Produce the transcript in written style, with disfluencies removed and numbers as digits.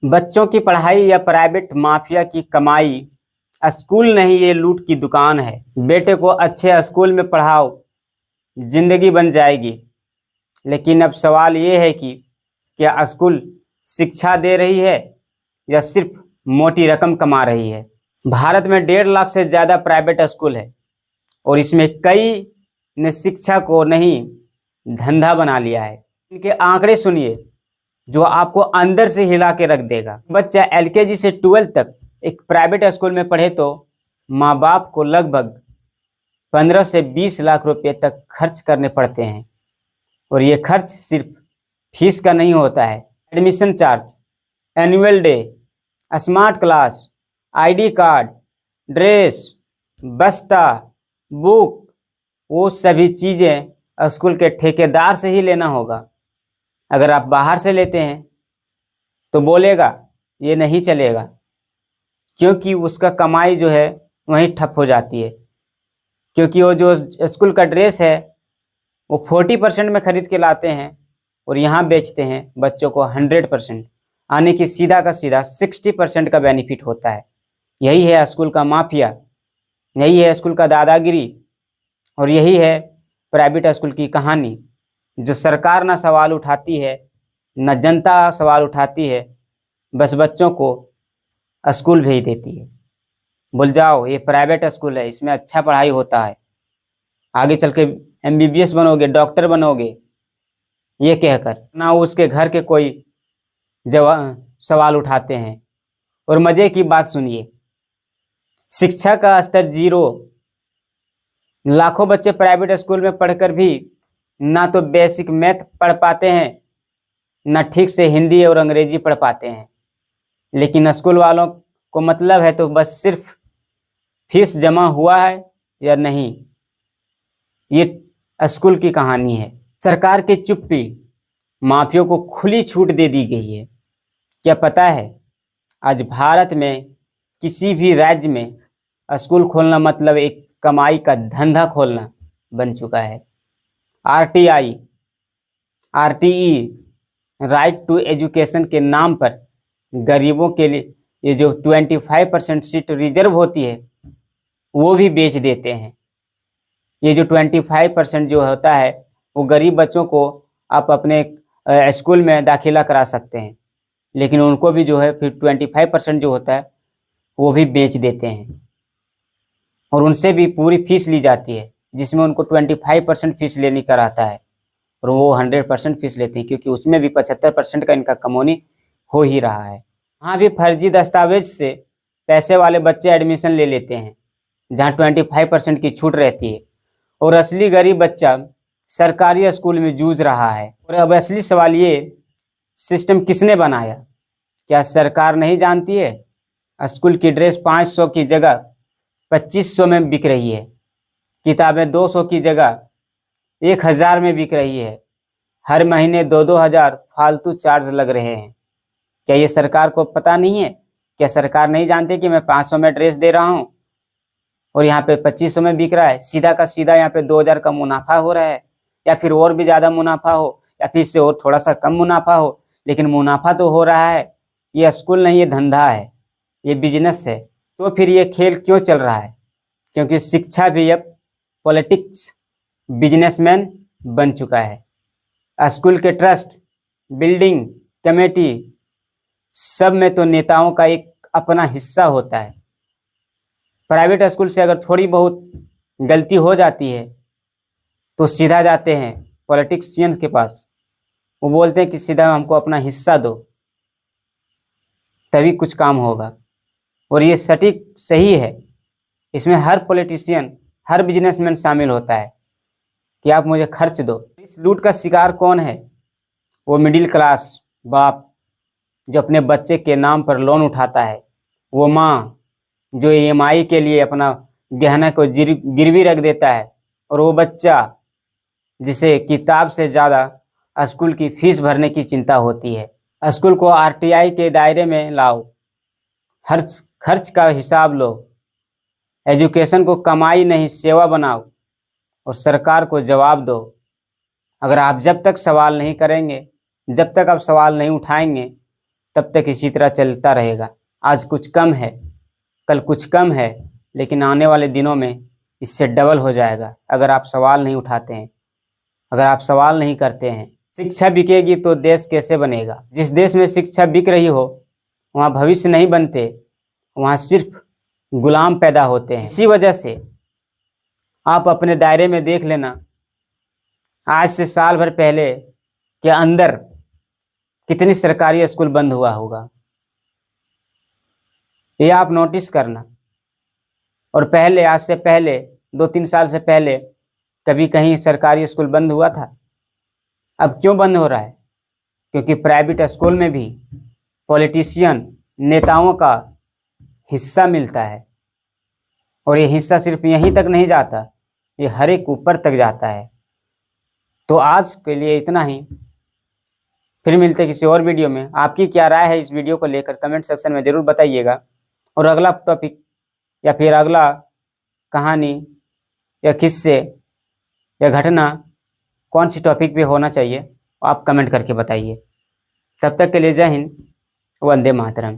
बच्चों की पढ़ाई या प्राइवेट माफिया की कमाई। स्कूल नहीं, ये लूट की दुकान है। बेटे को अच्छे स्कूल में पढ़ाओ, जिंदगी बन जाएगी। लेकिन अब सवाल ये है कि क्या स्कूल शिक्षा दे रही है या सिर्फ मोटी रकम कमा रही है। भारत में 1.5 लाख से ज़्यादा प्राइवेट स्कूल है और इसमें कई ने शिक्षा को नहीं धंधा बना लिया है। इनके आंकड़े सुनिए जो आपको अंदर से हिला के रख देगा। बच्चा एलकेजी से 12 तक एक प्राइवेट स्कूल में पढ़े तो माँ बाप को लगभग 15 से 20 लाख रुपए तक खर्च करने पड़ते हैं। और ये खर्च सिर्फ फीस का नहीं होता है। Admission charge, annual day, smart class, ID card, dress, बस्ता, बुक, वो सभी चीज़ें स्कूल के ठेकेदार से ही लेना होगा। अगर आप बाहर से लेते हैं तो बोलेगा ये नहीं चलेगा, क्योंकि उसका कमाई जो है वहीं ठप हो जाती है। क्योंकि वो जो स्कूल का ड्रेस है वो 40% में खरीद के लाते हैं और यहाँ बेचते हैं बच्चों को 100%, आने की सीधा का सीधा 60% का बेनिफिट होता है। यही है स्कूल का माफिया, यही है स्कूल का दादागिरी और यही है प्राइवेट स्कूल की कहानी। जो सरकार ना सवाल उठाती है, न जनता सवाल उठाती है, बस बच्चों को स्कूल भेज देती है। बोल जाओ ये प्राइवेट स्कूल है, इसमें अच्छा पढ़ाई होता है, आगे चल के MBBS बनोगे, डॉक्टर बनोगे, ये कहकर ना उसके घर के कोई जवाब सवाल उठाते हैं। और मज़े की बात सुनिए, शिक्षा का स्तर 0। लाखों बच्चे प्राइवेट स्कूल में पढ़कर भी ना तो बेसिक मैथ पढ़ पाते हैं, ना ठीक से हिंदी और अंग्रेजी पढ़ पाते हैं। लेकिन स्कूल वालों को मतलब है तो बस सिर्फ फीस जमा हुआ है या नहीं। ये स्कूल की कहानी है। सरकार की चुप्पी, माफियों को खुली छूट दे दी गई है। क्या पता है आज भारत में किसी भी राज्य में स्कूल खोलना मतलब एक कमाई का धंधा खोलना बन चुका है। RTI, RTE, right to education के नाम पर गरीबों के लिए ये जो 25% सीट रिजर्व होती है वो भी बेच देते हैं। ये जो 25% जो होता है वो गरीब बच्चों को आप अपने स्कूल में दाखिला करा सकते हैं, लेकिन उनको भी जो है फिर 25% जो होता है वो भी बेच देते हैं और उनसे भी पूरी फीस ली जाती है, जिसमें उनको 25% फीस लेनी कराता है और वो 100% फीस लेते हैं, क्योंकि उसमें भी 75% का इनका कमौनी हो ही रहा है। वहाँ भी फर्जी दस्तावेज से पैसे वाले बच्चे एडमिशन ले लेते हैं जहाँ 25% की छूट रहती है और असली गरीब बच्चा सरकारी स्कूल में जूझ रहा है। और अब असली सवाल ये, सिस्टम किसने बनाया? क्या सरकार नहीं जानती है? स्कूल की ड्रेस 500 की जगह 2500 में बिक रही है, किताबें 200 की जगह 1000 में बिक रही है, हर महीने 2-2 हज़ार फालतू चार्ज लग रहे हैं। क्या ये सरकार को पता नहीं है? क्या सरकार नहीं जानती कि मैं 500 में ड्रेस दे रहा हूँ और यहाँ पे 2500 में बिक रहा है? सीधा का सीधा यहाँ पे 2000 का मुनाफा हो रहा है, या फिर और भी ज़्यादा मुनाफा हो, या फिर इससे और थोड़ा सा कम मुनाफा हो, लेकिन मुनाफा तो हो रहा है। ये स्कूल नहीं, ये धंधा है, ये बिजनेस है। तो फिर ये खेल क्यों चल रहा है? क्योंकि शिक्षा भी अब पॉलिटिक्स, बिजनेसमैन बन चुका है। स्कूल के ट्रस्ट, बिल्डिंग कमेटी, सब में तो नेताओं का एक अपना हिस्सा होता है। प्राइवेट स्कूल से अगर थोड़ी बहुत गलती हो जाती है तो सीधा जाते हैं पॉलिटिशियन के पास, वो बोलते हैं कि सीधा हमको अपना हिस्सा दो, तभी कुछ काम होगा। और ये सटीक सही है, इसमें हर पॉलिटिशियन, हर बिजनेसमैन शामिल होता है कि आप मुझे खर्च दो। इस लूट का शिकार कौन है? वो मिडिल क्लास बाप जो अपने बच्चे के नाम पर लोन उठाता है, वो माँ जो EMI के लिए अपना गहना को गिरवी रख देता है, और वो बच्चा जिसे किताब से ज़्यादा स्कूल की फीस भरने की चिंता होती है। स्कूल को RTI के दायरे में लाओ, हर खर्च का हिसाब लो, एजुकेशन को कमाई नहीं सेवा बनाओ और सरकार को जवाब दो। अगर आप जब तक सवाल नहीं करेंगे, जब तक आप सवाल नहीं उठाएंगे, तब तक इसी तरह चलता रहेगा। आज कुछ कम है, कल कुछ कम है, लेकिन आने वाले दिनों में इससे डबल हो जाएगा अगर आप सवाल नहीं उठाते हैं, अगर आप सवाल नहीं करते हैं। शिक्षा बिकेगी तो देश कैसे बनेगा? जिस देश में शिक्षा बिक रही हो वहाँ भविष्य नहीं बनते, वहाँ सिर्फ गुलाम पैदा होते हैं। इसी वजह से आप अपने दायरे में देख लेना, आज से साल भर पहले के अंदर कितनी सरकारी स्कूल बंद हुआ होगा, ये आप नोटिस करना। और पहले, आज से पहले 2-3 साल से पहले कभी कहीं सरकारी स्कूल बंद हुआ था? अब क्यों बंद हो रहा है? क्योंकि प्राइवेट स्कूल में भी पॉलिटिशियन, नेताओं का हिस्सा मिलता है, और ये हिस्सा सिर्फ यहीं तक नहीं जाता, ये हर एक ऊपर तक जाता है। तो आज के लिए इतना ही, फिर मिलते किसी और वीडियो में। आपकी क्या राय है इस वीडियो को लेकर कमेंट सेक्शन में ज़रूर बताइएगा। और अगला टॉपिक या फिर अगला कहानी या किस्से या घटना कौन सी टॉपिक पे होना चाहिए आप कमेंट करके बताइए। तब तक के लिए जय हिंद, वंदे मातरम।